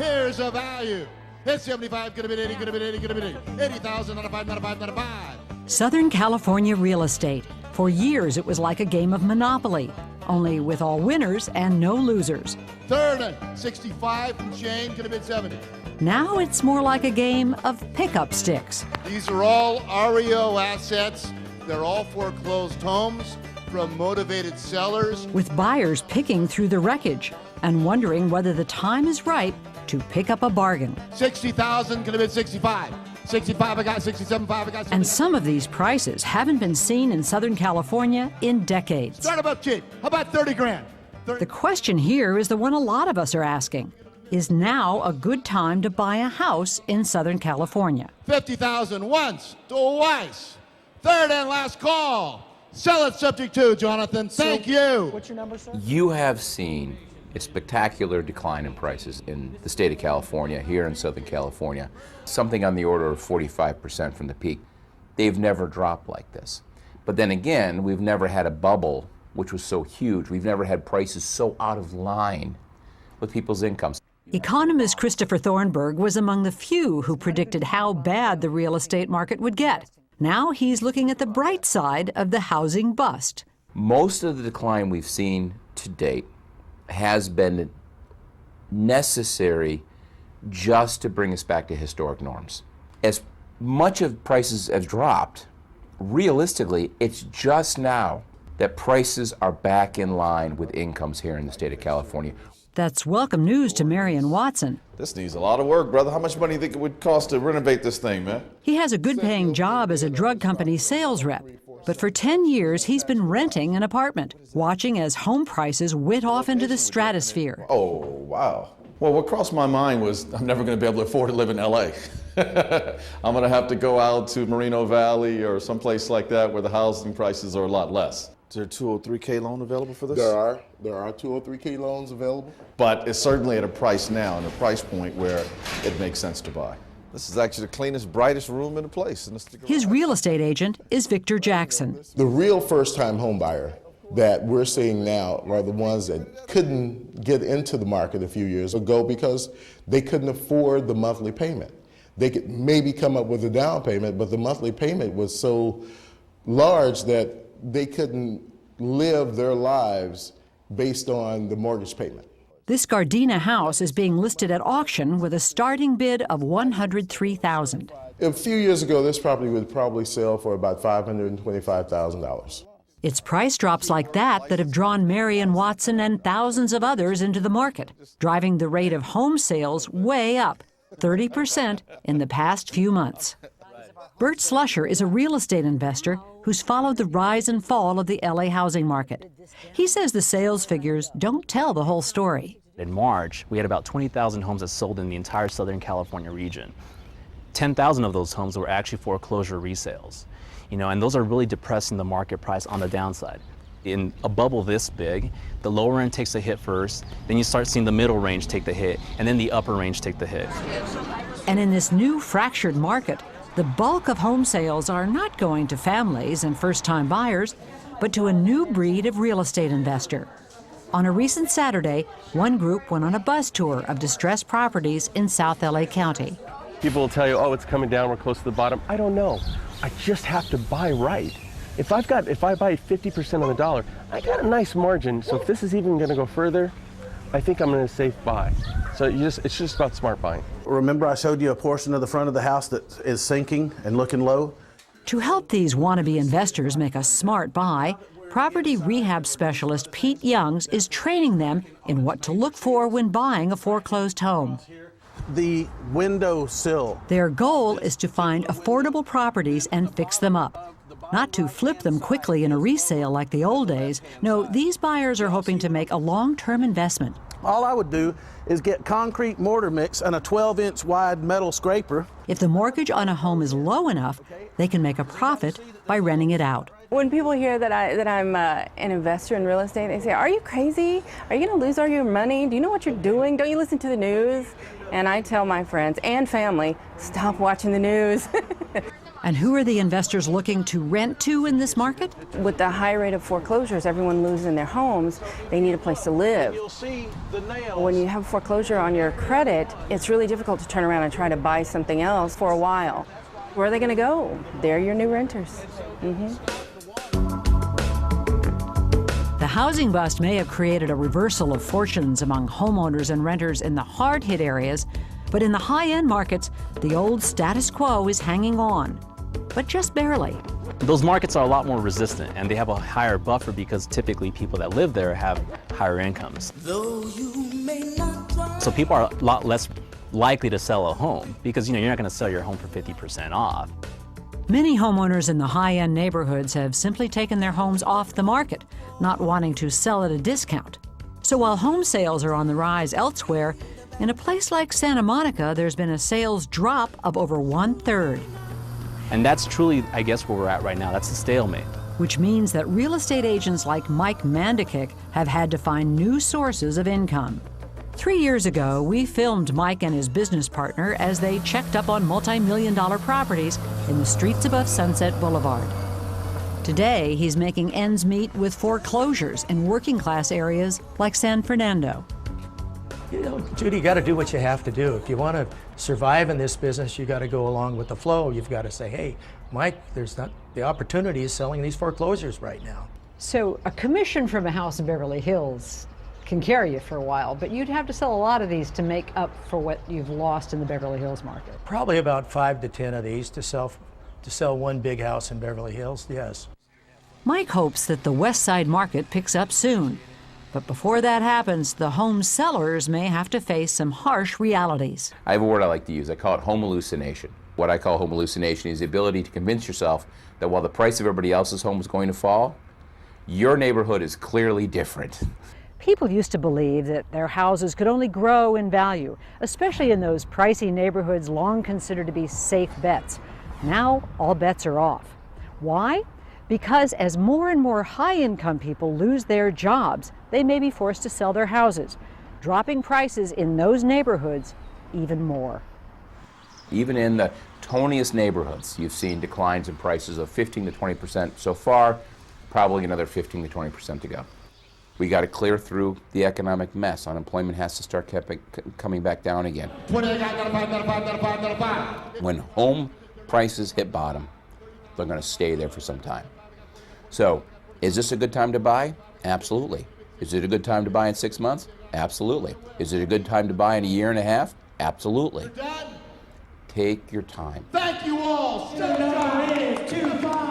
Here's a value. It's 75, gonna be 80, gonna be 80, gonna be 80. 80,000, 95, 95, 95. Southern California real estate. For years, it was like a game of Monopoly, only with all winners and no losers. Third and 65 from Shane, gonna bid 70. Now it's more like a game of pickup sticks. These are all REO assets. They're all foreclosed homes from motivated sellers. With buyers picking through the wreckage and wondering whether the time is ripe to pick up a bargain. 60,000, gonna bid 65. 65, I got 67, 5, I got 70. And some of these prices haven't been seen in Southern California in decades. Start them up cheap. How about 30 grand? 30. The question here is the one a lot of us are asking. Is now a good time to buy a house in Southern California? 50,000 once, twice. Third and last call. Sell it subject to, Jonathan. Thank you. What's your number, sir? You have seen a spectacular decline in prices in the state of California, here in Southern California, something on the order of 45% from the peak. They've never dropped like this. But then again, we've never had a bubble which was so huge. We've never had prices so out of line with people's incomes. Economist Christopher Thornburg was among the few who predicted how bad the real estate market would get. Now he's looking at the bright side of the housing bust. Most of the decline we've seen to date has been necessary just to bring us back to historic norms. As much of prices have dropped, realistically, it's just now that prices are back in line with incomes here in the state of California. That's welcome news to Marion Watson. This needs a lot of work, brother. How much money do you think it would cost to renovate this thing, man? He has a good-paying job as a drug company sales rep. But for 10 years, he's been renting an apartment, watching as home prices went off into the stratosphere. Oh, wow. Well, what crossed my mind was I'm never going to be able to afford to live in L.A. I'm going to have to go out to Moreno Valley or someplace like that where the housing prices are a lot less. Is there a 203K loan available for this? There are 203K loans available. But it's certainly at a price now and a price point where it makes sense to buy. This is actually the cleanest, brightest room in the place. His real estate agent is Victor Jackson. The real first-time home buyer that we're seeing now are the ones that couldn't get into the market a few years ago because they couldn't afford the monthly payment. They could maybe come up with a down payment, but the monthly payment was so large that they couldn't live their lives based on the mortgage payment. This Gardena house is being listed at auction with a starting bid of $103,000. A few years ago, this property would probably sell for about $525,000. It's price drops like that that have drawn Marion Watson and thousands of others into the market, driving the rate of home sales way up, 30% in the past few months. Bert Slusher is a real estate investor who's followed the rise and fall of the LA housing market. He says the sales figures don't tell the whole story. In March, we had about 20,000 homes that sold in the entire Southern California region. 10,000 of those homes were actually foreclosure resales. And those are really depressing the market price on the downside. In a bubble this big, the lower end takes a hit first, then you start seeing the middle range take the hit, and then the upper range take the hit. And in this new fractured market, the bulk of home sales are not going to families and first-time buyers, but to a new breed of real estate investor. On a recent Saturday, one group went on a bus tour of distressed properties in South LA County. People will tell you, oh, it's coming down, we're close to the bottom. I don't know. I just have to buy right. If I buy 50% on the dollar, I got a nice margin. So if this is even going to go further, I think I'm going to safe buy. So it's just about smart buying. Remember I showed you a portion of the front of the house that is sinking and looking low? To help these wannabe investors make a smart buy, property rehab specialist Pete Youngs is training them in what to look for when buying a foreclosed home. The window sill. Their goal is to find affordable properties and fix them up. Not to flip them quickly in a resale like the old days. No, these buyers are hoping to make a long-term investment. All I would do is get concrete mortar mix and a 12-inch wide metal scraper. If the mortgage on a home is low enough, they can make a profit by renting it out. When people hear that I'm an investor in real estate, they say, "Are you crazy? Are you going to lose all your money? Do you know what you're doing? Don't you listen to the news?" And I tell my friends and family, stop watching the news. And who are the investors looking to rent to in this market? With the high rate of foreclosures, everyone losing their homes, they need a place to live. When you have foreclosure on your credit, it's really difficult to turn around and try to buy something else for a while. Where are they going to go? They're your new renters. The housing bust may have created a reversal of fortunes among homeowners and renters in the hard-hit areas, but in the high-end markets, the old status quo is hanging on, but just barely. Those markets are a lot more resistant, and they have a higher buffer because typically people that live there have higher incomes. So people are a lot less likely to sell a home because you're not going to sell your home for 50% off. Many homeowners in the high-end neighborhoods have simply taken their homes off the market, not wanting to sell at a discount. So while home sales are on the rise elsewhere, in a place like Santa Monica, there's been a sales drop of over 1/3. And that's truly, I guess, where we're at right now. That's the stalemate. Which means that real estate agents like Mike Mandikik have had to find new sources of income. 3 years ago, we filmed Mike and his business partner as they checked up on multi-million-dollar properties in the streets above Sunset Boulevard. Today, he's making ends meet with foreclosures in working-class areas like San Fernando. Judy, you got to do what you have to do. If you want to survive in this business, you got to go along with the flow. You've got to say, hey, Mike, there's not the opportunity is selling these foreclosures right now. So a commission from a house in Beverly Hills can carry you for a while, but you'd have to sell a lot of these to make up for what you've lost in the Beverly Hills market. Probably about 5 to 10 of these to sell one big house in Beverly Hills, yes. Mike hopes that the West Side market picks up soon. But before that happens, the home sellers may have to face some harsh realities. I have a word I like to use. I call it home hallucination. What I call home hallucination is the ability to convince yourself that while the price of everybody else's home is going to fall, your neighborhood is clearly different. People used to believe that their houses could only grow in value, especially in those pricey neighborhoods long considered to be safe bets. Now, all bets are off. Why? Because as more and more high-income people lose their jobs, they may be forced to sell their houses, dropping prices in those neighborhoods even more. Even in the toniest neighborhoods, you've seen declines in prices of 15 to 20% so far, probably another 15 to 20% to go. We got to clear through the economic mess. Unemployment has to start coming back down again. When home prices hit bottom, they're going to stay there for some time. So, is this a good time to buy? Absolutely. Is it a good time to buy in 6 months? Absolutely. Is it a good time to buy in a year and a half? Absolutely. Take your time. Thank you all. 7 is 2 5.